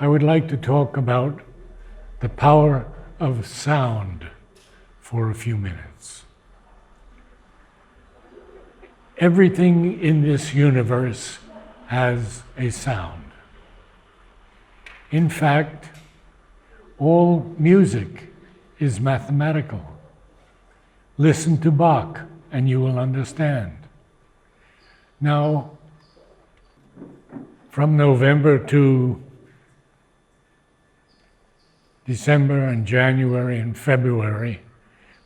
I would like to talk about the power of sound for a few minutes. Everything in this universe has a sound. In fact, all music is mathematical. Listen to Bach and you will understand. Now, from November to December and January and February,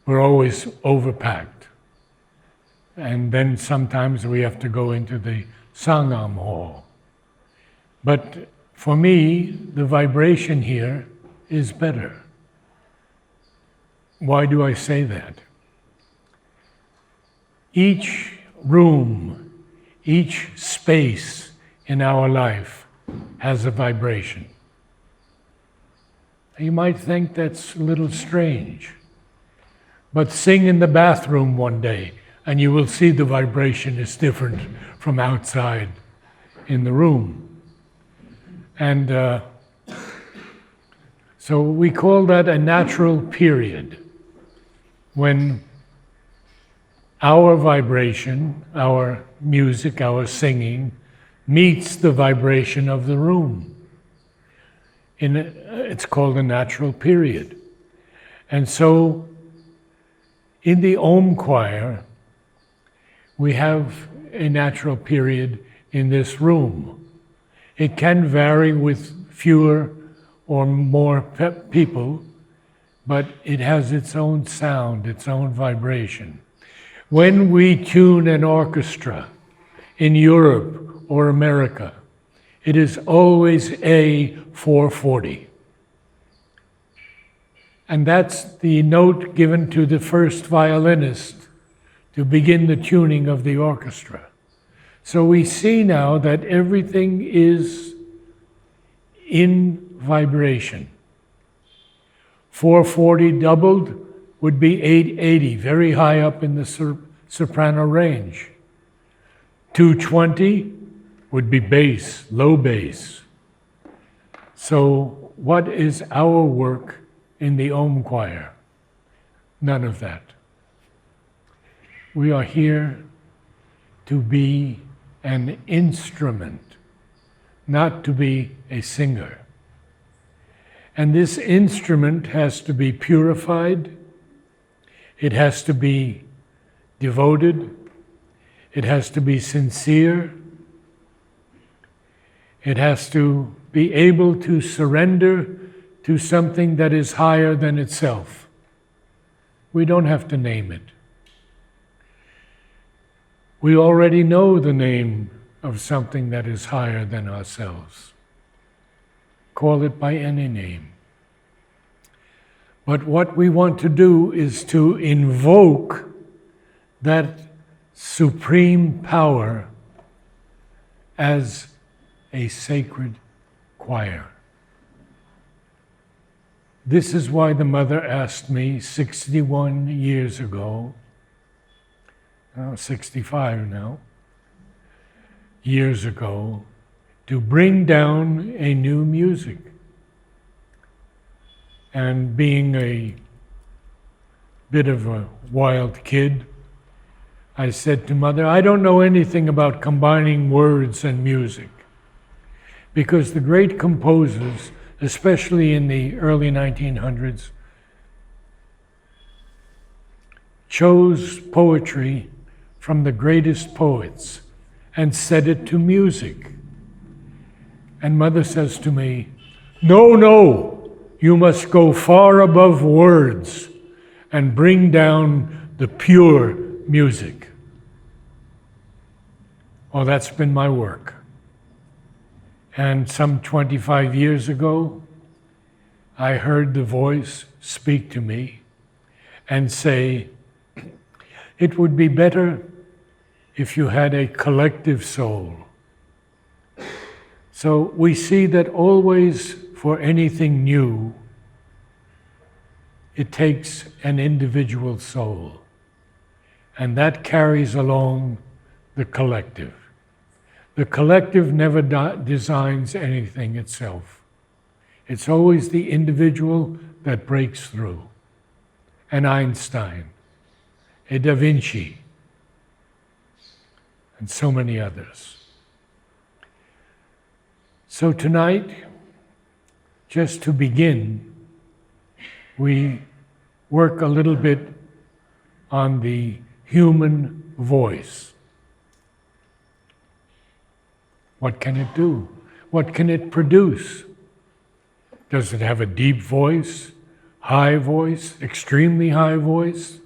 we're always overpacked. And then sometimes we have to go into the Sangam hall. But for me, the vibration here is better. Why do I say that? Each room, each space in our life has a vibration. You might think that's a little strange, but sing in the bathroom one day and you will see the vibration is different from outside in the room. And so we call that a natural period, when our vibration, our music, our singing, meets the vibration of the room. It's called a natural period. And so, in the Om choir, we have a natural period in this room. It can vary with fewer or more people, but it has its own sound, its own vibration. When we tune an orchestra in Europe or America, it is always A 440. And that's the note given to the first violinist to begin the tuning of the orchestra. So we see now that everything is in vibration. 440 doubled would be 880, very high up in the soprano range. 220 would be bass, low bass. So what is our work in the Om choir? None of that. We are here to be an instrument, not to be a singer. And this instrument has to be purified, it has to be devoted, it has to be sincere, it has to be able to surrender to something that is higher than itself. We don't have to name it. We already know the name of something that is higher than ourselves. Call it by any name. But what we want to do is to invoke that supreme power as a sacred choir. This is why the mother asked me 61 years ago, 65 now, years ago, to bring down a new music. And being a bit of a wild kid, I said to Mother, I don't know anything about combining words and music, because the great composers, especially in the early 1900s, chose poetry from the greatest poets and set it to music. And Mother says to me, no, you must go far above words and bring down the pure music. Well, that's been my work. And some 25 years ago, I heard the voice speak to me and say, it would be better if you had a collective soul. So we see that always for anything new, it takes an individual soul. And that carries along the collective. The collective never designs anything itself. It's always the individual that breaks through. An Einstein, a Da Vinci, and so many others. So tonight, just to begin, we work a little bit on the human voice. What can it do? What can it produce? Does it have a deep voice, high voice, extremely high voice?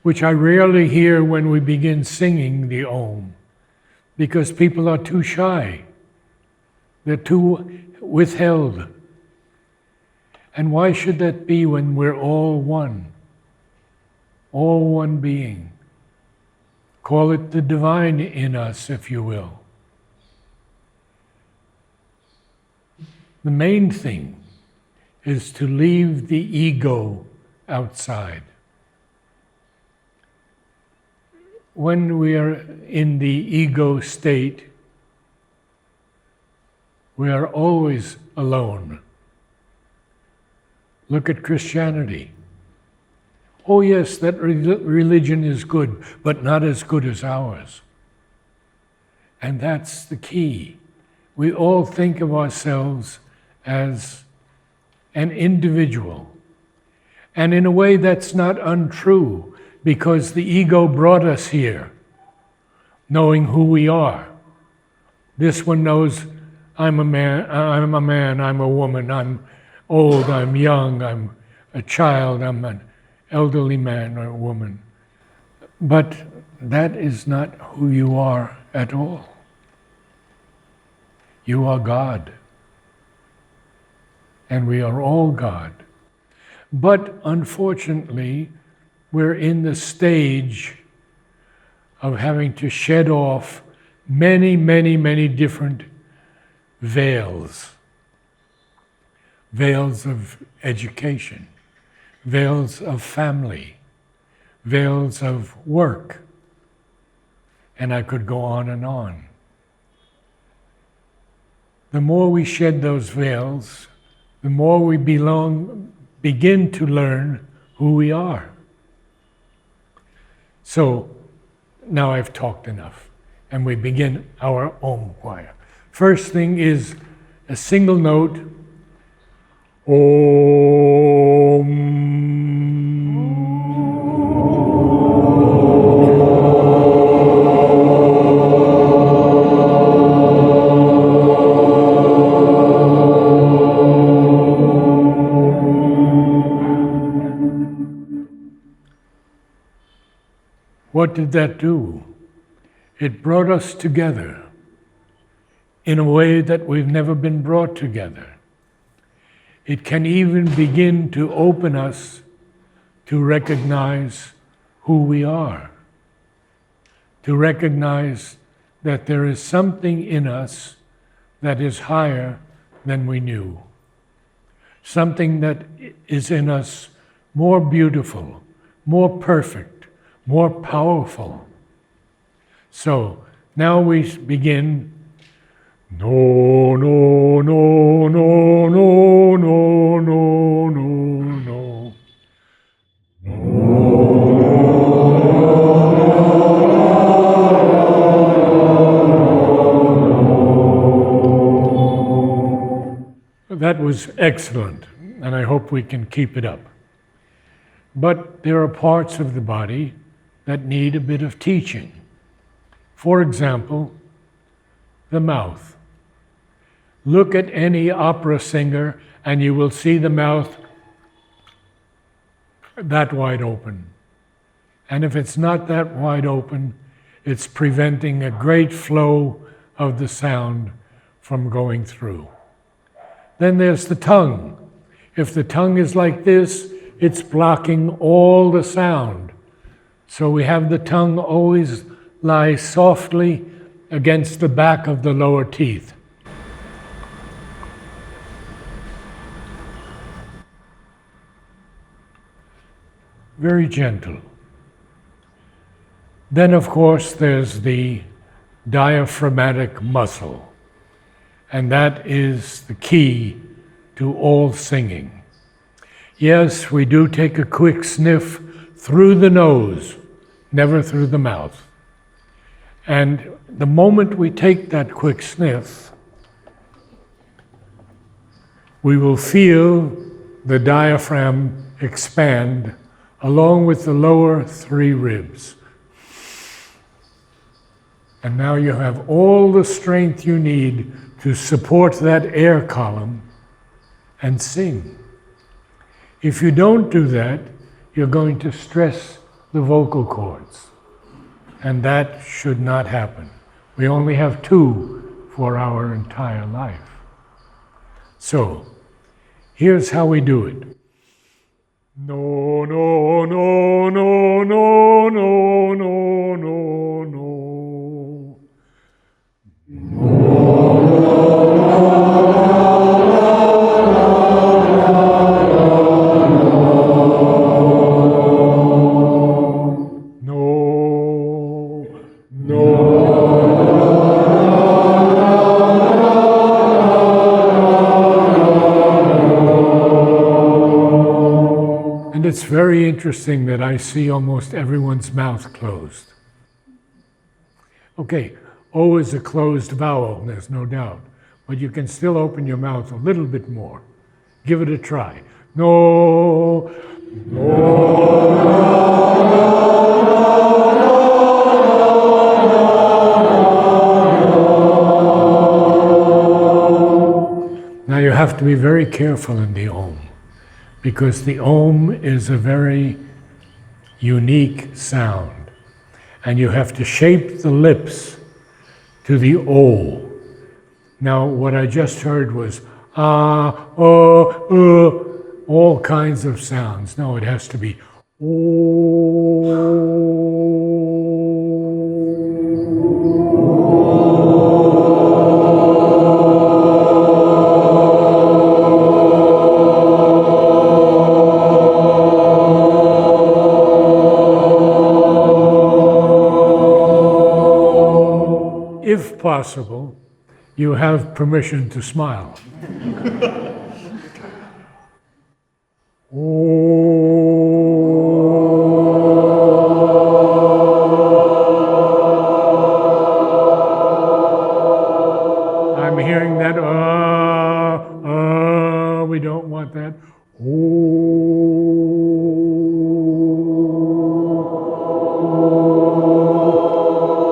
Which I rarely hear when we begin singing the Om, because people are too shy. They're too withheld. And why should that be when we're all one being? Call it the divine in us, if you will. The main thing is to leave the ego outside. When we are in the ego state, we are always alone. Look at Christianity. Oh yes, that religion is good, but not as good as ours. And that's the key. We all think of ourselves as an individual. And in a way that's not untrue, because the ego brought us here, knowing who we are. This one knows, I'm a man, I'm a woman, I'm old, I'm young, I'm a child, I'm an elderly man or woman. But that is not who you are at all. You are God. And we are all God. But unfortunately, we're in the stage of having to shed off many, many, many different veils. Veils of education, veils of family, veils of work. And I could go on and on. The more we shed those veils, the more we begin to learn who we are. So, now I've talked enough, and we begin our Om choir. First thing is a single note, Om. What did that do? It brought us together in a way that we've never been brought together. It can even begin to open us to recognize who we are, to recognize that there is something in us that is higher than we knew, something that is in us more beautiful, more perfect, more powerful. So now we begin. No, no, no, no, no, no, no, no, no. That was excellent, and I hope we can keep it up. But there are parts of the body that need a bit of teaching. For example, the mouth. Look at any opera singer and you will see the mouth that wide open. And if it's not that wide open, it's preventing a great flow of the sound from going through. Then there's the tongue. If the tongue is like this, it's blocking all the sound. So we have the tongue always lie softly against the back of the lower teeth. Very gentle. Then, of course, there's the diaphragmatic muscle, and that is the key to all singing. Yes, we do take a quick sniff through the nose, never through the mouth. And the moment we take that quick sniff, we will feel the diaphragm expand along with the lower 3 ribs. And now you have all the strength you need to support that air column and sing. If you don't do that, you're going to stress the vocal cords. And that should not happen. We only have 2 for our entire life. So, here's how we do it. No, no, no, no, no, no, no, no, no. It's very interesting that I see almost everyone's mouth closed. Okay, O is a closed vowel, there's no doubt, but you can still open your mouth a little bit more. Give it a try. No, Now you have to be very careful in the Om, because the Om is a very unique sound. And you have to shape the lips to the O. Now, what I just heard was all kinds of sounds. No, it has to be O. If possible, you have permission to smile. I'm hearing that, we don't want that.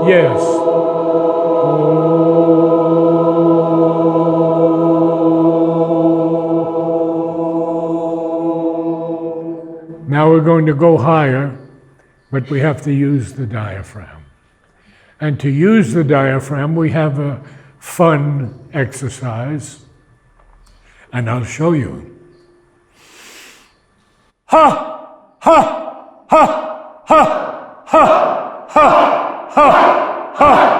Yes. Now we're going to go higher, but we have to use the diaphragm. And to use the diaphragm, we have a fun exercise, and I'll show you. Ha! Ha! Ha! Ha! Ha! Ha! Ha! Ha! Ha!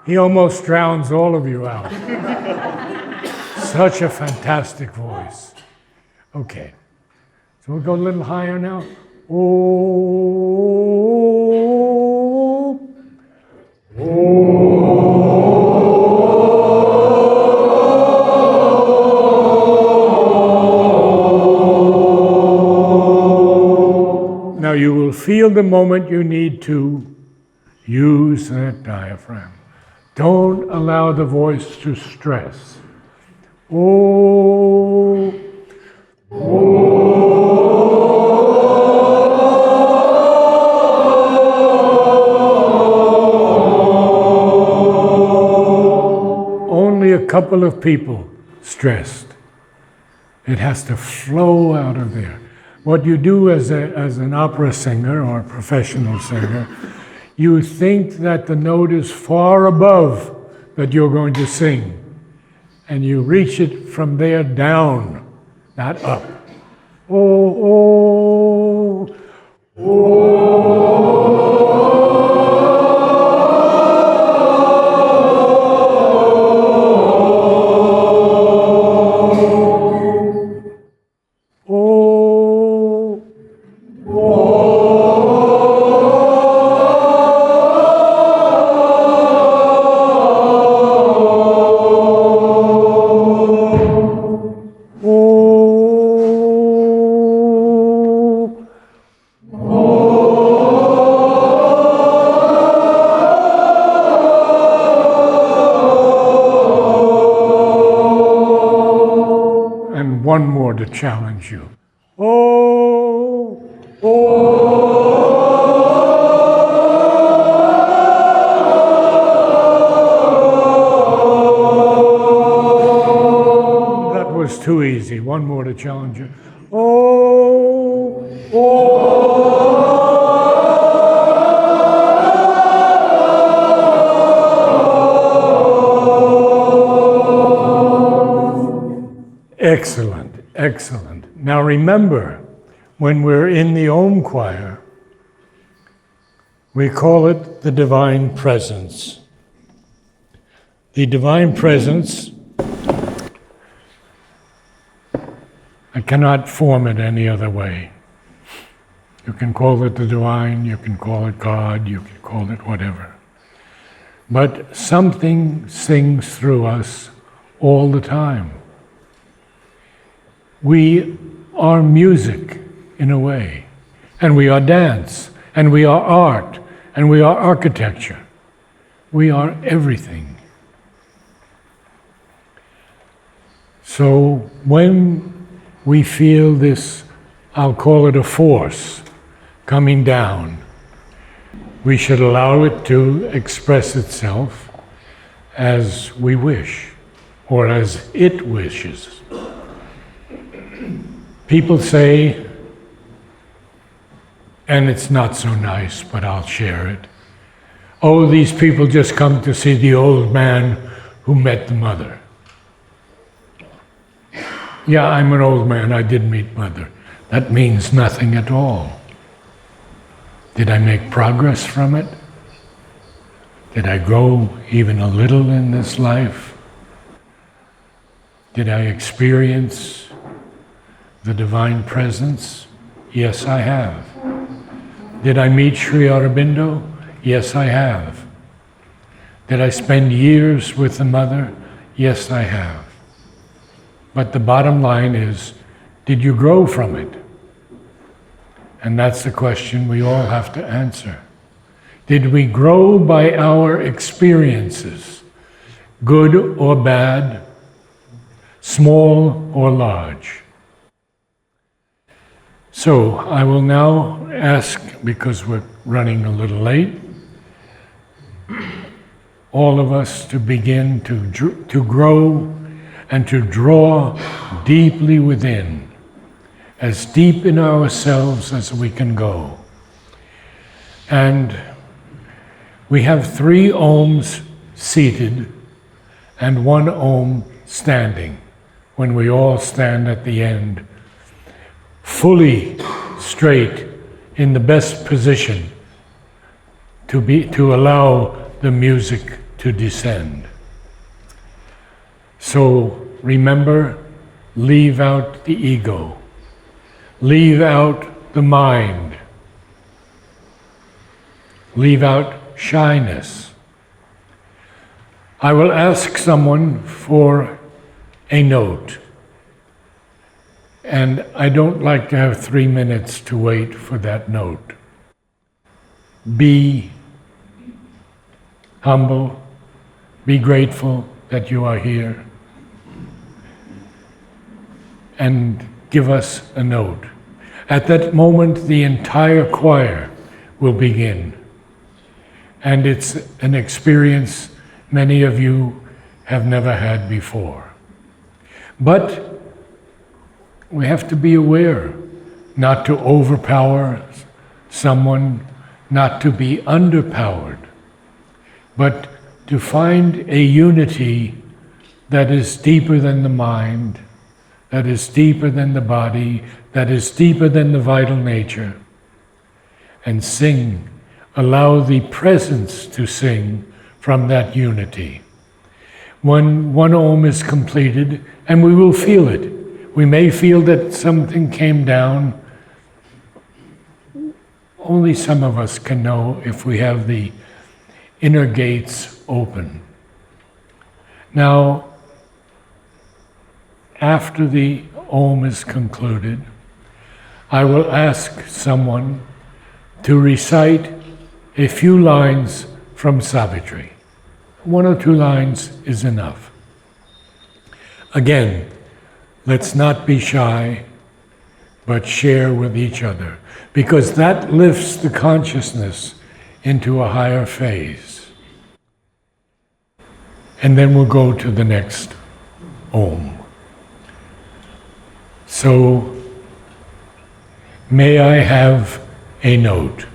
He almost drowns all of you out. Such a fantastic voice. Okay, so we'll go a little higher now. Oh, oh. Now you will feel the moment you need to use that diaphragm. Don't allow the voice to stress. Oh, oh. Only a couple of people stressed. It has to flow out of there. What you do as an opera singer or a professional singer, you think that the note is far above that you're going to sing. And you reach it from there down, not up. Oh, oh, oh. One more to challenge you. Oh, oh. That was too easy. One more to challenge you. Oh, Excellent, excellent. Now remember, when we're in the Om choir, we call it the Divine Presence. The Divine Presence, I cannot form it any other way. You can call it the Divine, you can call it God, you can call it whatever. But something sings through us all the time. We are music, in a way, and we are dance, and we are art, and we are architecture. We are everything. So when we feel this, I'll call it a force, coming down, we should allow it to express itself as we wish, or as it wishes. People say, and it's not so nice, but I'll share it, oh, these people just come to see the old man who met the mother. Yeah, I'm an old man, I did meet mother. That means nothing at all. Did I make progress from it? Did I grow even a little in this life? Did I experience the Divine Presence? Yes, I have. Did I meet Sri Aurobindo? Yes, I have. Did I spend years with the Mother? Yes, I have. But the bottom line is, did you grow from it? And that's the question we all have to answer. Did we grow by our experiences, good or bad, small or large? So I will now ask, because we're running a little late, all of us to begin to grow and to draw deeply within, as deep in ourselves as we can go. And we have 3 ohms seated and 1 ohm standing, when we all stand at the end, fully straight in the best position to allow the music to descend. So remember, leave out the ego, leave out the mind, leave out shyness. I will ask someone for a note. And I don't like to have 3 minutes to wait for that note. Be humble, be grateful that you are here, and give us a note. At that moment, the entire choir will begin. And it's an experience many of you have never had before. But We have to be aware not to overpower someone, not to be underpowered, but to find a unity that is deeper than the mind, that is deeper than the body, that is deeper than the vital nature. And sing, allow the presence to sing from that unity. When one Om is completed, and we will feel it. We may feel that something came down. Only some of us can know if we have the inner gates open. Now, after the Om is concluded, I will ask someone to recite a few lines from Savitri. 1 or 2 lines is enough. Again, let's not be shy, but share with each other, because that lifts the consciousness into a higher phase. And then we'll go to the next Om. So, may I have a note?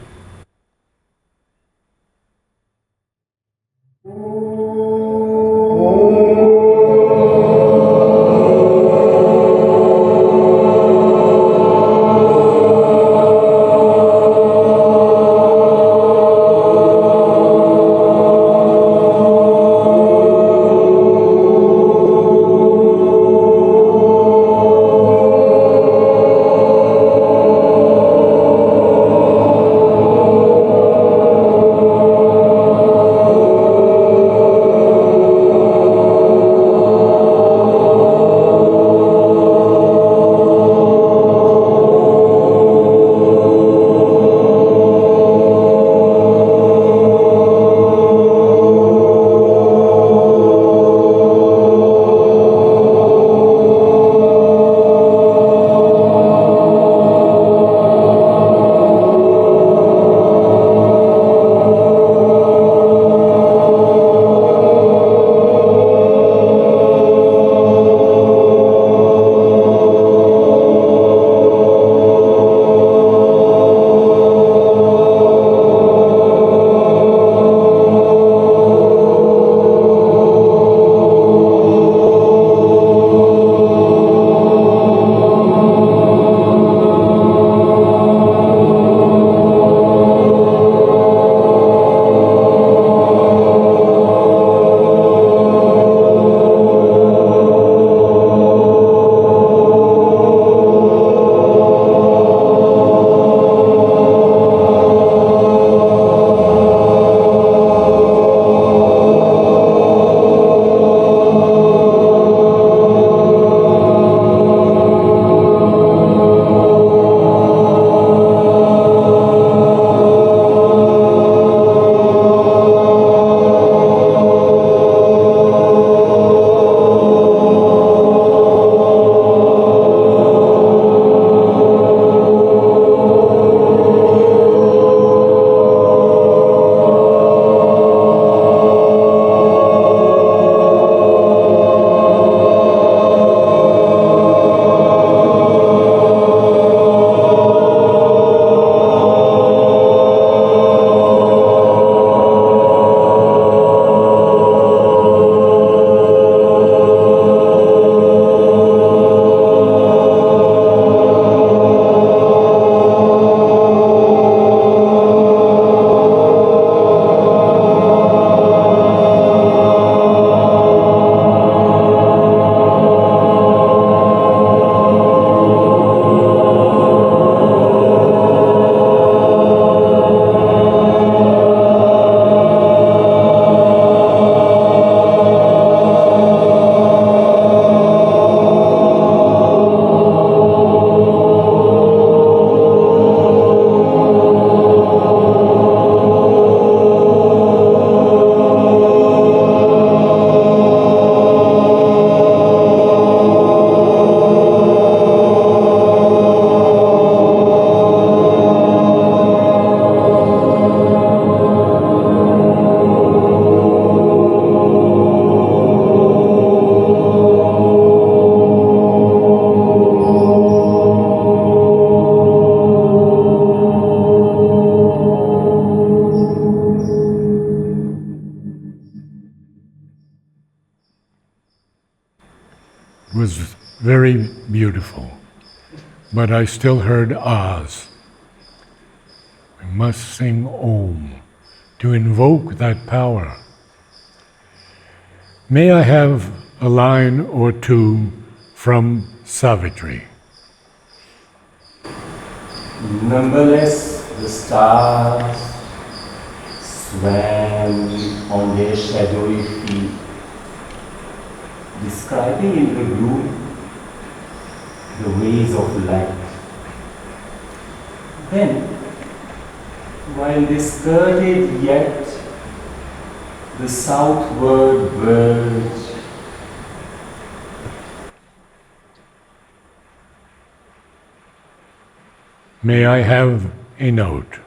was very beautiful, but I still heard ahs. We must sing Om to invoke that power. May I have a line or two from Savitri? Numberless the stars swam on their shadowy feet, describing in the blue the ways of light. Then, while they skirted yet the southward verge, may I have a note?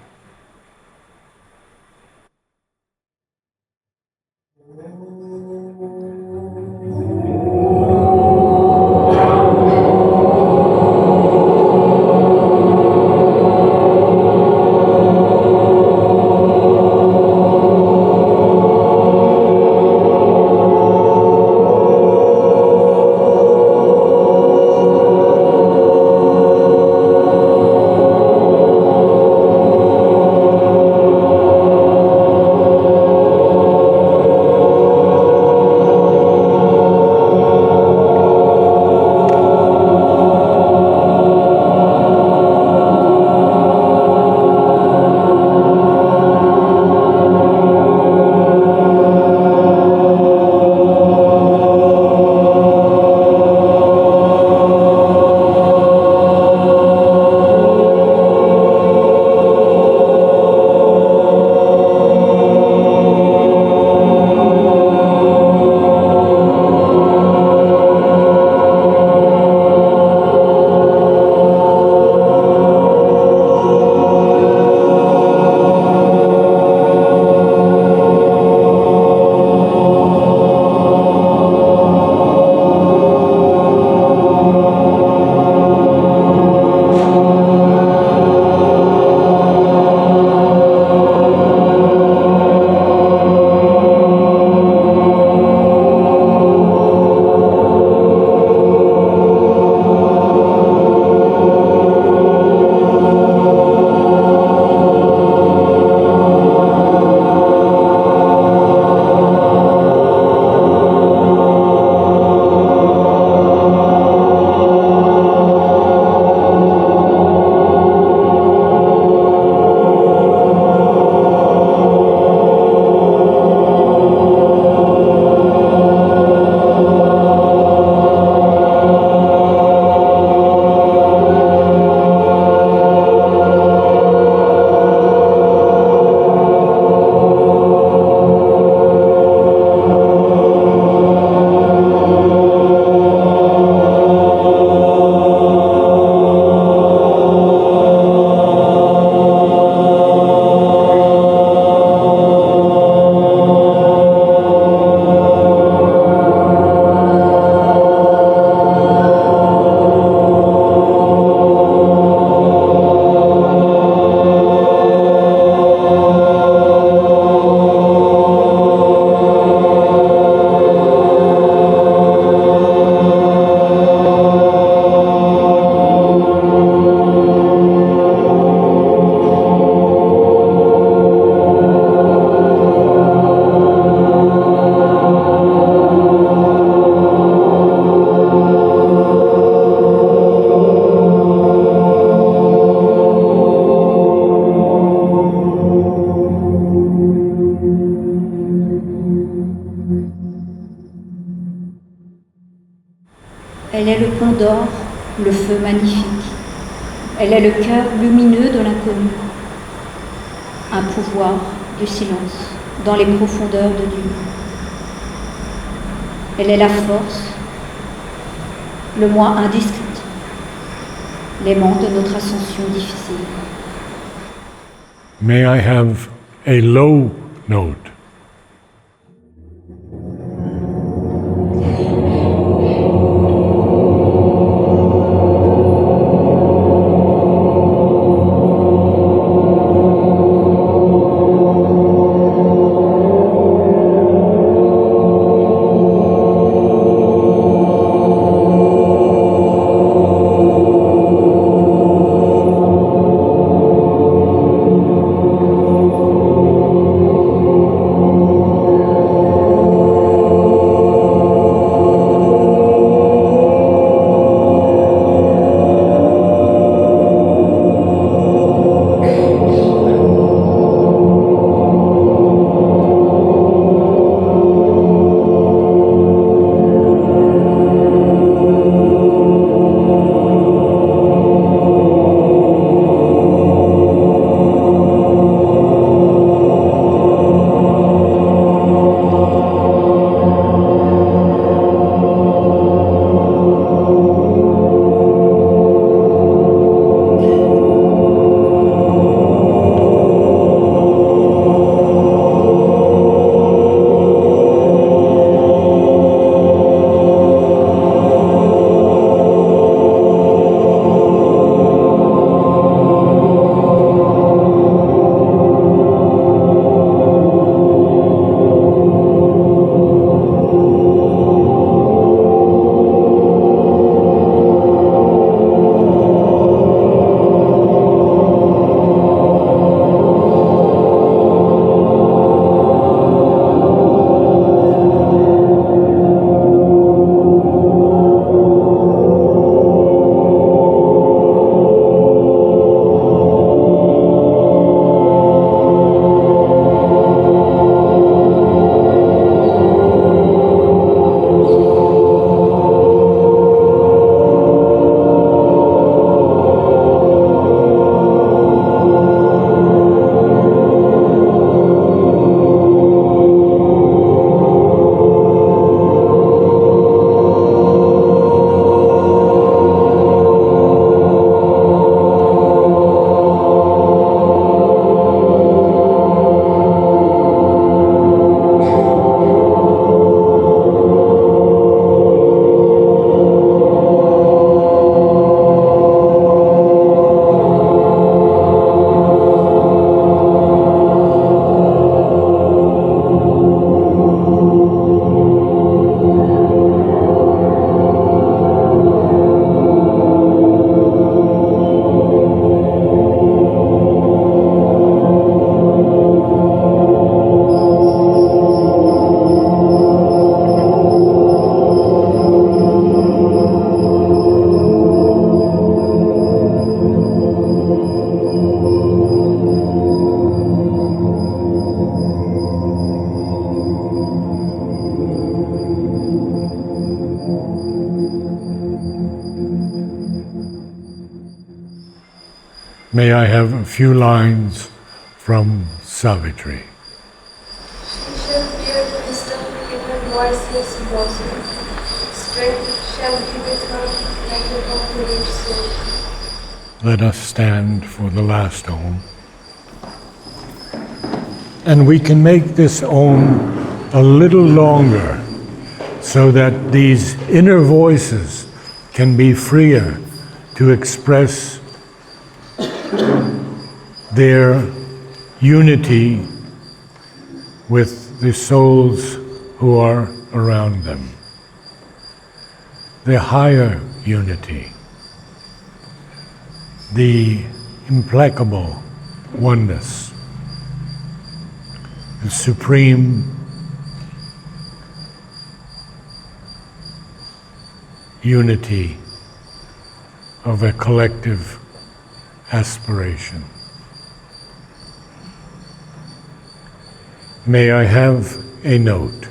Elle est le pont d'or, le feu magnifique. Elle est le cœur lumineux de l'inconnu. Un pouvoir du silence dans les profondeurs de Dieu. Elle est la force, le moi indescriptible, l'aimant de notre ascension difficile. May I have a low note? May I have a few lines from Savitri. She shall bear wisdom in her voiceless bosom. Strength shall be with her like a conqueror's sword. Let us stand for the last Om. And we can make this Om a little longer so that these inner voices can be freer to express their unity with the souls who are around them. The higher unity, the implacable oneness, the supreme unity of a collective aspiration. May I have a note?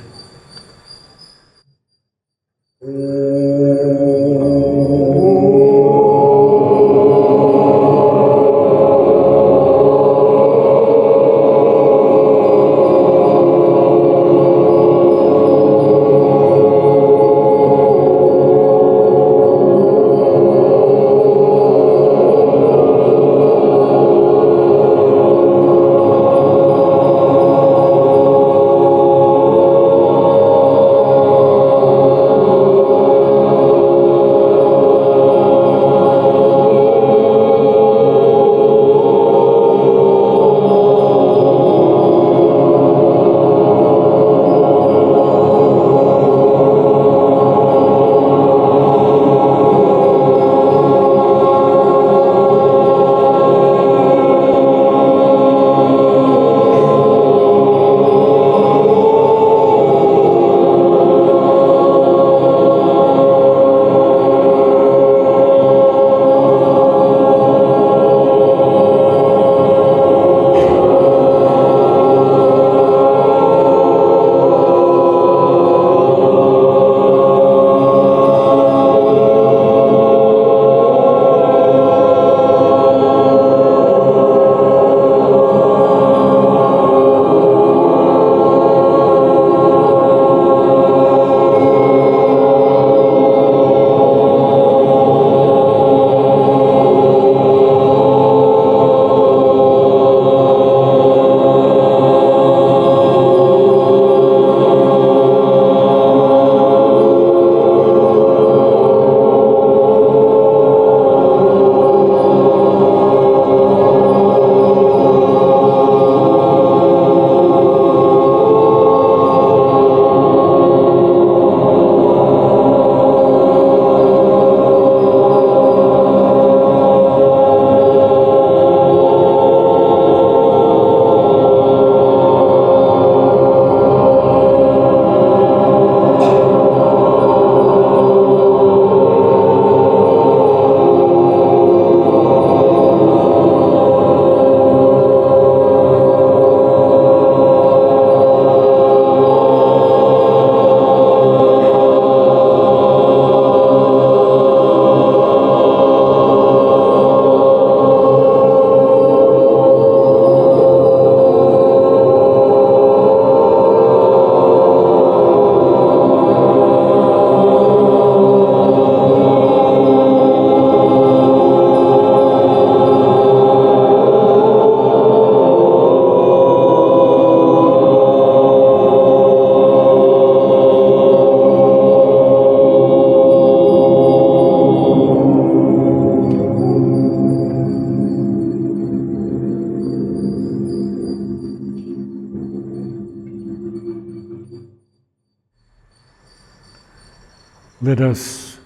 Let us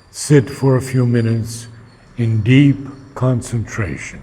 sit for a few minutes in deep concentration.